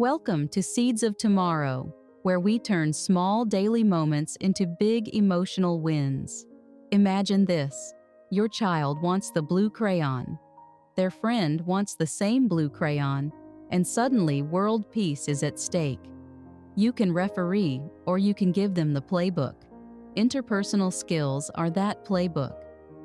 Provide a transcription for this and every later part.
Welcome to Seeds of Tomorrow, where we turn small daily moments into big emotional wins. Imagine this. Your child wants the blue crayon. Their friend wants the same blue crayon, and suddenly world peace is at stake. You can referee, or you can give them the playbook. Interpersonal skills are that playbook.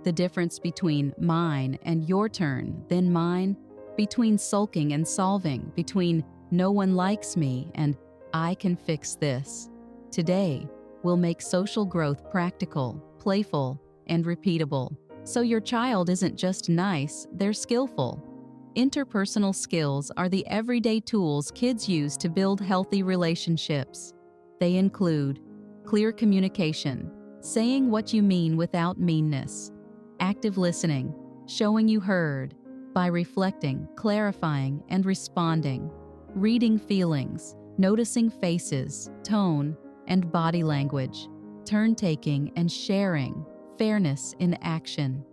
The difference between mine and your turn, then mine, between sulking and solving, between no one likes me and I can fix this. Today, we'll make social growth practical, playful, and repeatable. So your child isn't just nice, they're skillful. Interpersonal skills are the everyday tools kids use to build healthy relationships. They include clear communication, saying what you mean without meanness, active listening, showing you heard, by reflecting, clarifying, and responding, reading feelings, noticing faces, tone, and body language, turn-taking and sharing, fairness in action,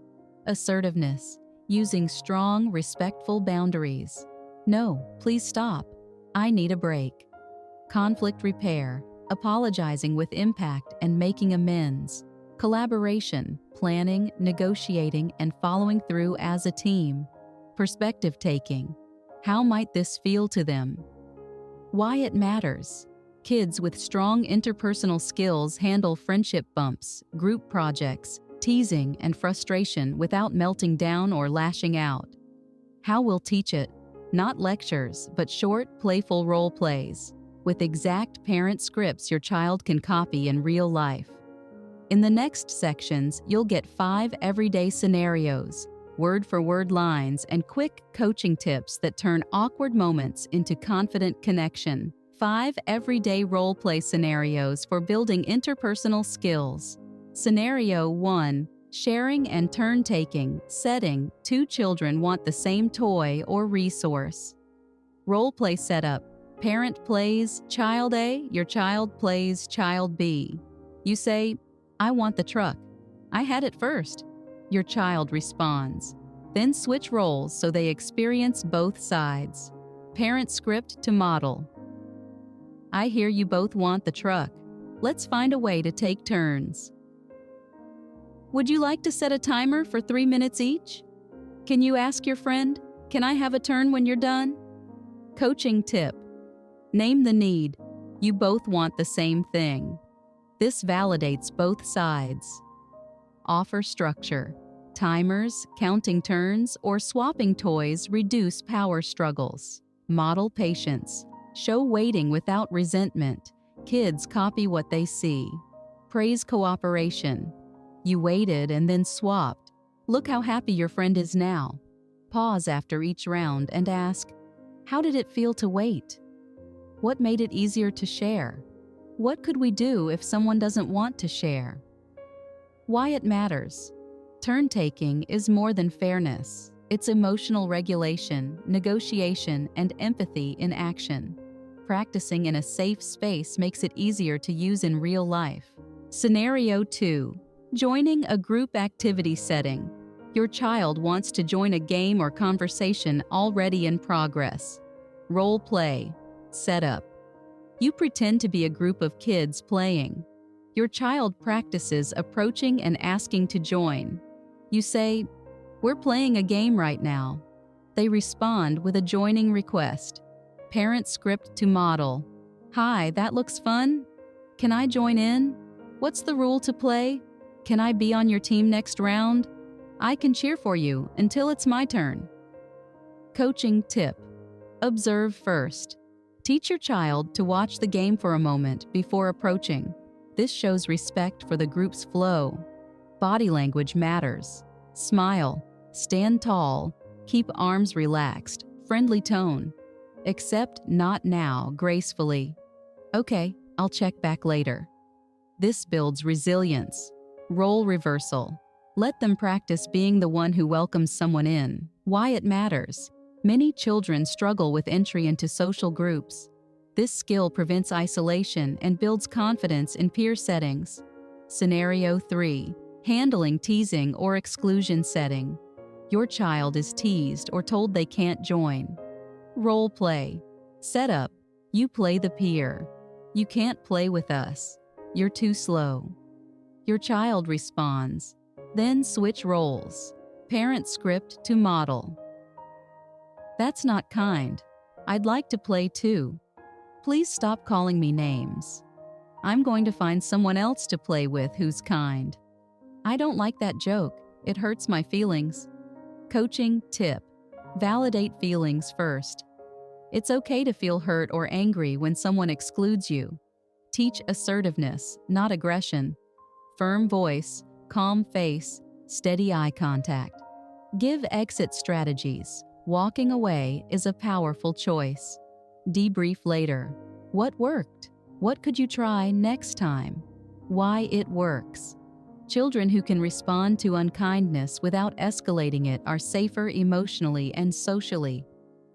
assertiveness, using strong, respectful boundaries. No, please stop. I need a break. Conflict repair, apologizing with impact and making amends. Collaboration, planning, negotiating, and following through as a team. Perspective taking. How might this feel to them? Why it matters. Kids with strong interpersonal skills handle friendship bumps, group projects, teasing, and frustration without melting down or lashing out. How we'll teach it. Not lectures, but short, playful role plays, with exact parent scripts your child can copy in real life. In the next sections, you'll get 5 everyday scenarios, word-for-word lines, and quick coaching tips that turn awkward moments into confident connection. 5 everyday role-play scenarios for building interpersonal skills. Scenario 1. Sharing and turn-taking. Setting. 2 children want the same toy or resource. Role-play setup. Parent plays child A, your child plays child B. You say, I want the truck. I had it first. Your child responds. Then switch roles so they experience both sides. Parent script to model. I hear you both want the truck. Let's find a way to take turns. Would you like to set a timer for 3 minutes each? Can you ask your friend, can I have a turn when you're done? Coaching tip. Name the need. You both want the same thing. This validates both sides. Offer structure. Timers, counting turns, or swapping toys reduce power struggles. Model patience. Show waiting without resentment. Kids copy what they see. Praise cooperation. You waited and then swapped. Look how happy your friend is now. Pause after each round and ask, how did it feel to wait? What made it easier to share? What could we do if someone doesn't want to share? Why it matters. Turn-taking is more than fairness. It's emotional regulation, negotiation, and empathy in action. Practicing in a safe space makes it easier to use in real life. Scenario 2. Joining a group activity setting. Your child wants to join a game or conversation already in progress. Role play. Setup. You pretend to be a group of kids playing. Your child practices approaching and asking to join. You say, we're playing a game right now. They respond with a joining request. Parent script to model. Hi, that looks fun. Can I join in? What's the rule to play? Can I be on your team next round? I can cheer for you until it's my turn. Coaching tip. Observe first. Teach your child to watch the game for a moment before approaching. This shows respect for the group's flow. Body language matters. Smile. Stand tall. Keep arms relaxed. Friendly tone. Accept not now gracefully. Okay, I'll check back later. This builds resilience. Role reversal. Let them practice being the one who welcomes someone in. Why it matters. Many children struggle with entry into social groups. This skill prevents isolation and builds confidence in peer settings. Scenario 3. Handling teasing or exclusion setting. Your child is teased or told they can't join. Role play. Setup. You play the peer. You can't play with us. You're too slow. Your child responds. Then switch roles. Parent script to model. That's not kind. I'd like to play too. Please stop calling me names. I'm going to find someone else to play with who's kind. I don't like that joke. It hurts my feelings. Coaching tip. Validate feelings first. It's okay to feel hurt or angry when someone excludes you. Teach assertiveness, not aggression. Firm voice, calm face, steady eye contact. Give exit strategies. Walking away is a powerful choice. Debrief later. What worked? What could you try next time? Why it works. Children who can respond to unkindness without escalating it are safer emotionally and socially.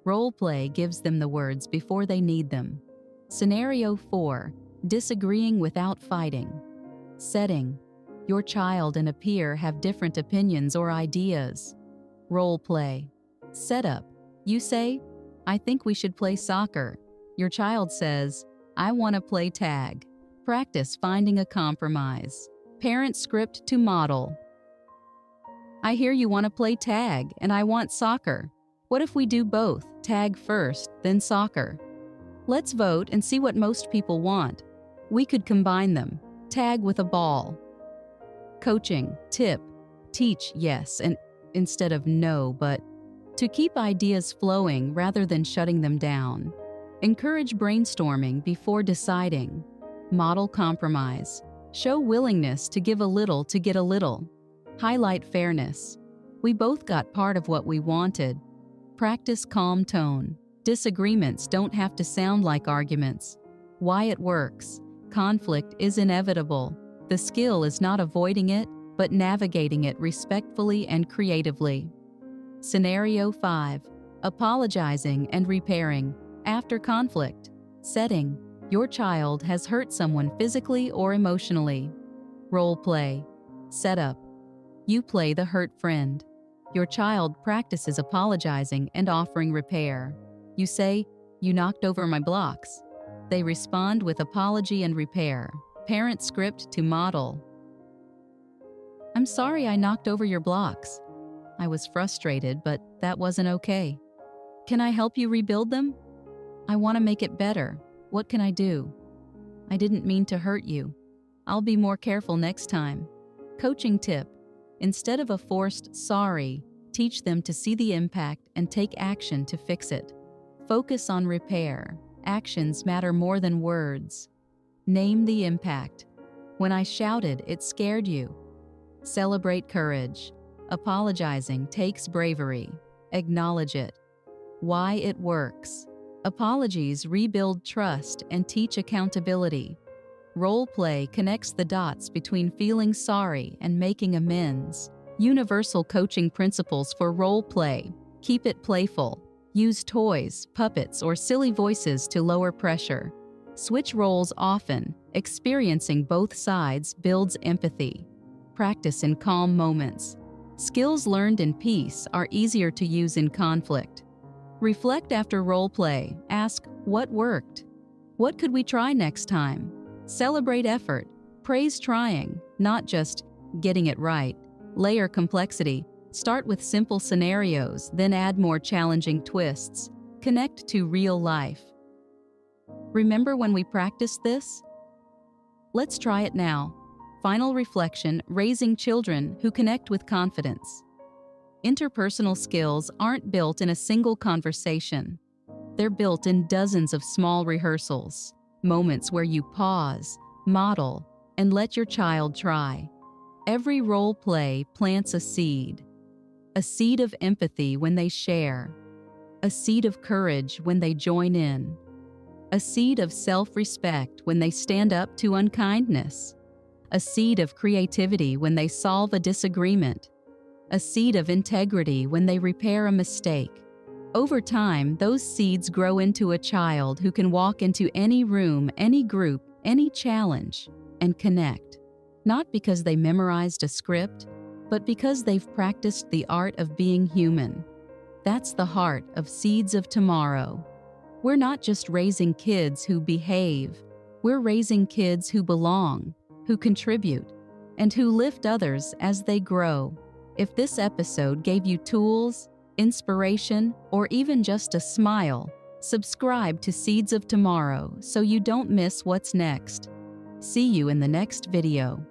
Role play gives them the words before they need them. Scenario 4. Disagreeing without fighting. Setting. Your child and a peer have different opinions or ideas. Role play. Setup. You say, I think we should play soccer. Your child says, I want to play tag. Practice finding a compromise. Parent script to model. I hear you want to play tag and I want soccer. What if we do both, tag first, then soccer? Let's vote and see what most people want. We could combine them. Tag with a ball. Coaching tip. Teach yes and instead of no, but to keep ideas flowing rather than shutting them down. Encourage brainstorming before deciding. Model compromise. Show willingness to give a little to get a little. Highlight fairness. We both got part of what we wanted. Practice calm tone. Disagreements don't have to sound like arguments. Why it works. Conflict is inevitable. The skill is not avoiding it, but navigating it respectfully and creatively. Scenario 5. Apologizing and repairing. After conflict. Setting. Your child has hurt someone physically or emotionally. Role play. Setup. You play the hurt friend. Your child practices apologizing and offering repair. You say, you knocked over my blocks. They respond with apology and repair. Parent script to model. I'm sorry I knocked over your blocks. I was frustrated, but that wasn't okay. Can I help you rebuild them? I want to make it better. What can I do? I didn't mean to hurt you. I'll be more careful next time. Coaching tip. Instead of a forced sorry, teach them to see the impact and take action to fix it. Focus on repair. Actions matter more than words. Name the impact. When I shouted, it scared you. Celebrate courage. Apologizing takes bravery. Acknowledge it. Why it works. Apologies rebuild trust and teach accountability. Role play connects the dots between feeling sorry and making amends. Universal coaching principles for role play. Keep it playful. Use toys, puppets, or silly voices to lower pressure. Switch roles often. Experiencing both sides builds empathy. Practice in calm moments. Skills learned in peace are easier to use in conflict. Reflect after role play. Ask, what worked? What could we try next time? Celebrate effort. Praise trying, not just getting it right. Layer complexity. Start with simple scenarios, then add more challenging twists. Connect to real life. Remember when we practiced this? Let's try it now. Final reflection, raising children who connect with confidence. Interpersonal skills aren't built in a single conversation. They're built in dozens of small rehearsals, moments where you pause, model, and let your child try. Every role play plants a seed of empathy when they share, a seed of courage when they join in, a seed of self-respect when they stand up to unkindness, a seed of creativity when they solve a disagreement, a seed of integrity when they repair a mistake. Over time, those seeds grow into a child who can walk into any room, any group, any challenge, and connect. Not because they memorized a script, but because they've practiced the art of being human. That's the heart of Seeds of Tomorrow. We're not just raising kids who behave, we're raising kids who belong, who contribute, and who lift others as they grow. If this episode gave you tools, inspiration, or even just a smile, subscribe to Seeds of Tomorrow so you don't miss what's next. See you in the next video.